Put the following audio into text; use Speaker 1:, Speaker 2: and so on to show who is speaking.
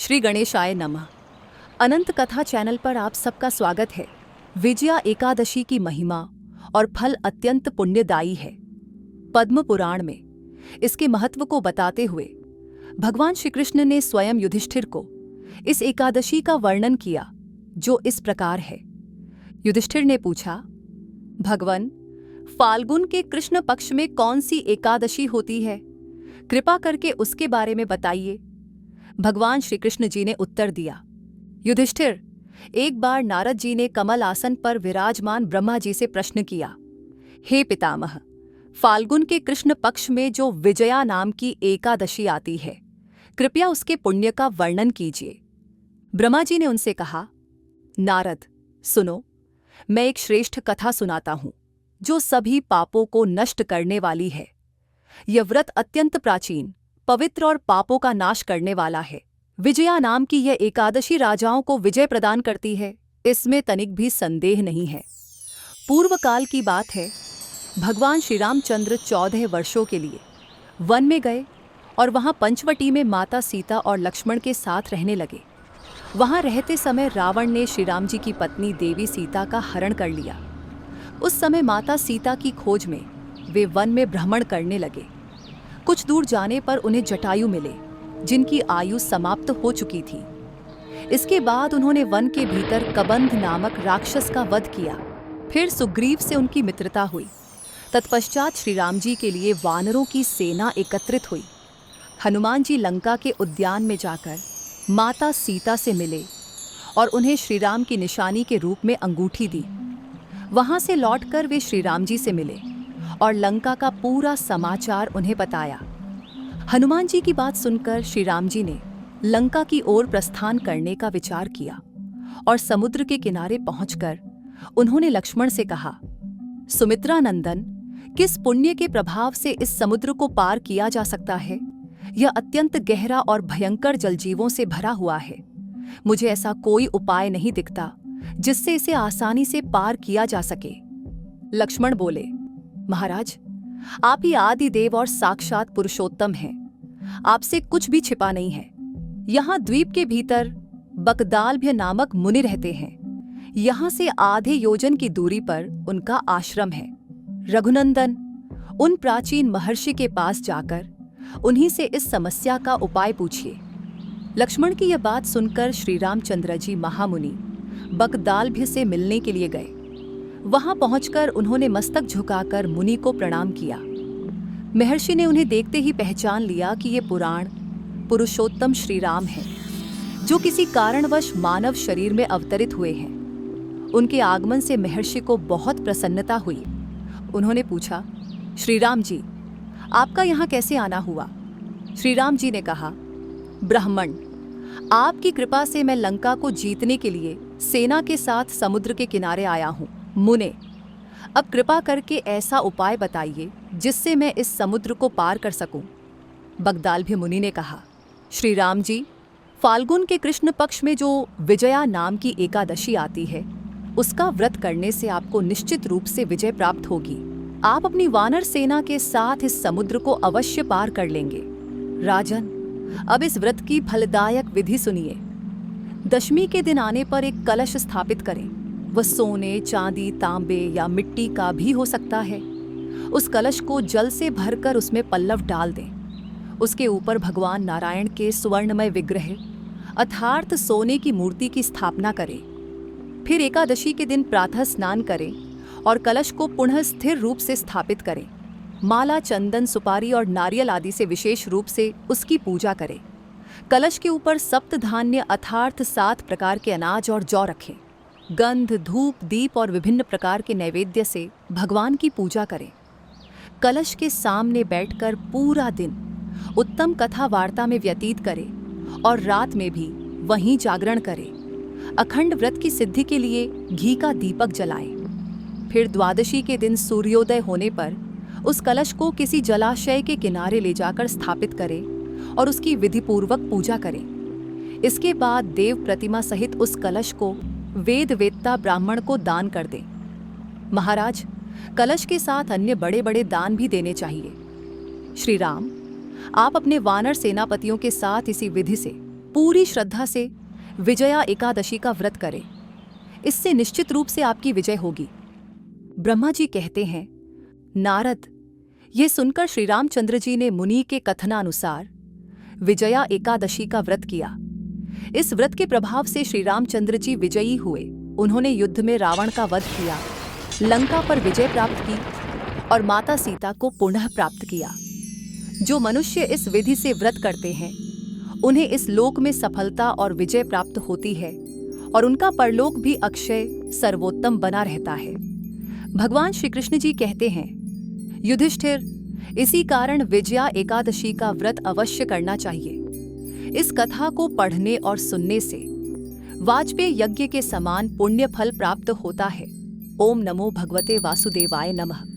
Speaker 1: श्री गणेशाय नमः। अनंत कथा चैनल पर आप सबका स्वागत है। विजया एकादशी की महिमा और फल अत्यंत पुण्यदायी है। पद्म पुराण में इसके महत्व को बताते हुए भगवान श्री कृष्ण ने स्वयं युधिष्ठिर को इस एकादशी का वर्णन किया, जो इस प्रकार है। युधिष्ठिर ने पूछा, भगवन, फाल्गुन के कृष्ण पक्ष में कौन सी एकादशी होती है? कृपा करके उसके बारे में बताइए। भगवान श्री कृष्ण जी ने उत्तर दिया, युधिष्ठिर, एक बार नारद जी ने कमल आसन पर विराजमान ब्रह्मा जी से प्रश्न किया, हे पितामह, फाल्गुन के कृष्ण पक्ष में जो विजया नाम की एकादशी आती है, कृपया उसके पुण्य का वर्णन कीजिए। ब्रह्मा जी ने उनसे कहा, नारद, सुनो, मैं एक श्रेष्ठ कथा सुनाता हूं, जो सभी पापों को नष्ट करने वाली है। यह व्रत अत्यंत प्राचीन, पवित्र और पापों का नाश करने वाला है। विजया नाम की यह एकादशी राजाओं को विजय प्रदान करती है, इसमें तनिक भी संदेह नहीं है। पूर्व काल की बात है, भगवान श्री रामचंद्र 14 वर्षों के लिए वन में गए और वहां पंचवटी में माता सीता और लक्ष्मण के साथ रहने लगे। वहां रहते समय रावण ने श्री राम जी की पत्नी देवी सीता का हरण कर लिया। उस समय माता सीता की खोज में वे वन में भ्रमण करने लगे। कुछ दूर जाने पर उन्हें जटायु मिले, जिनकी आयु समाप्त हो चुकी थी। इसके बाद उन्होंने वन के भीतर कबंध नामक राक्षस का वध किया। फिर सुग्रीव से उनकी मित्रता हुई। तत्पश्चात श्री राम जी के लिए वानरों की सेना एकत्रित हुई। हनुमान जी लंका के उद्यान में जाकर माता सीता से मिले और उन्हें श्री राम की निशानी के रूप में अंगूठी दी। वहां से लौटकर वे श्री राम जी से मिले और लंका का पूरा समाचार उन्हें बताया। हनुमान जी की बात सुनकर श्री राम जी ने लंका की ओर प्रस्थान करने का विचार किया और समुद्र के किनारे पहुंचकर उन्होंने लक्ष्मण से कहा, सुमित्रा नंदन, किस पुण्य के प्रभाव से इस समुद्र को पार किया जा सकता है? यह अत्यंत गहरा और भयंकर जलजीवों से भरा हुआ है। मुझे ऐसा कोई उपाय नहीं दिखता जिससे इसे आसानी से पार किया जा सके। लक्ष्मण बोले, महाराज, आप ही आदि देव और साक्षात पुरुषोत्तम हैं। आपसे कुछ भी छिपा नहीं है। यहाँ द्वीप के भीतर बकदालभ्य नामक मुनि रहते हैं। यहाँ से आधे योजन की दूरी पर उनका आश्रम है। रघुनंदन, उन प्राचीन महर्षि के पास जाकर उन्हीं से इस समस्या का उपाय पूछिए। लक्ष्मण की यह बात सुनकर श्री रामचंद्र जी महामुनि बकदालभ्य से मिलने के लिए गए। वहां पहुंचकर उन्होंने मस्तक झुकाकर मुनि को प्रणाम किया। महर्षि ने उन्हें देखते ही पहचान लिया कि ये पुराण पुरुषोत्तम श्री राम हैं, जो किसी कारणवश मानव शरीर में अवतरित हुए हैं। उनके आगमन से महर्षि को बहुत प्रसन्नता हुई। उन्होंने पूछा, श्री राम जी, आपका यहाँ कैसे आना हुआ? श्री राम जी ने कहा, ब्राह्मण, आपकी कृपा से मैं लंका को जीतने के लिए सेना के साथ समुद्र के किनारे आया हूँ। मुने, अब कृपा करके ऐसा उपाय बताइए जिससे मैं इस समुद्र को पार कर सकूं। बकदालभ्य मुनि ने कहा, श्री राम जी, फाल्गुन के कृष्ण पक्ष में जो विजया नाम की एकादशी आती है, उसका व्रत करने से आपको निश्चित रूप से विजय प्राप्त होगी। आप अपनी वानर सेना के साथ इस समुद्र को अवश्य पार कर लेंगे। राजन, अब इस व्रत की फलदायक विधि सुनिए। दशमी के दिन आने पर एक कलश स्थापित करें। वह सोने, चांदी, तांबे या मिट्टी का भी हो सकता है। उस कलश को जल से भरकर उसमें पल्लव डाल दें। उसके ऊपर भगवान नारायण के सुवर्णमय विग्रह अर्थात सोने की मूर्ति की स्थापना करें। फिर एकादशी के दिन प्रातः स्नान करें और कलश को पुनः स्थिर रूप से स्थापित करें। माला, चंदन, सुपारी और नारियल आदि से विशेष रूप से उसकी पूजा करें। कलश के ऊपर सप्त धान्य अर्थात 7 प्रकार के अनाज और जौ रखें। गंध, धूप, दीप और विभिन्न प्रकार के नैवेद्य से भगवान की पूजा करें। कलश के सामने बैठकर पूरा दिन उत्तम कथा वार्ता में व्यतीत करें और रात में भी वहीं जागरण करें। अखंड व्रत की सिद्धि के लिए घी का दीपक जलाएं। फिर द्वादशी के दिन सूर्योदय होने पर उस कलश को किसी जलाशय के किनारे ले जाकर स्थापित करें और उसकी विधिपूर्वक पूजा करें। इसके बाद देव प्रतिमा सहित उस कलश को वेद वेत्ता ब्राह्मण को दान कर दें। महाराज, कलश के साथ अन्य बड़े बड़े दान भी देने चाहिए। श्री राम, आप अपने वानर सेनापतियों के साथ इसी विधि से पूरी श्रद्धा से विजया एकादशी का व्रत करें। इससे निश्चित रूप से आपकी विजय होगी। ब्रह्मा जी कहते हैं, नारद, ये सुनकर श्री रामचंद्र जी ने मुनि के कथनानुसार विजया एकादशी का व्रत किया। इस व्रत के प्रभाव से श्री रामचंद्र जी विजयी हुए। उन्होंने युद्ध में रावण का वध किया, लंका पर विजय प्राप्त की और माता सीता को पुनः प्राप्त किया। जो मनुष्य इस विधि से व्रत करते हैं उन्हें इस लोक में सफलता और विजय प्राप्त होती है और उनका परलोक भी अक्षय सर्वोत्तम बना रहता है। भगवान श्री कृष्ण जी कहते हैं, युधिष्ठिर, इसी कारण विजया एकादशी का व्रत अवश्य करना चाहिए। इस कथा को पढ़ने और सुनने से वाजपेय यज्ञ के समान पुण्य फल प्राप्त होता है। ओम नमो भगवते वासुदेवाय नमः।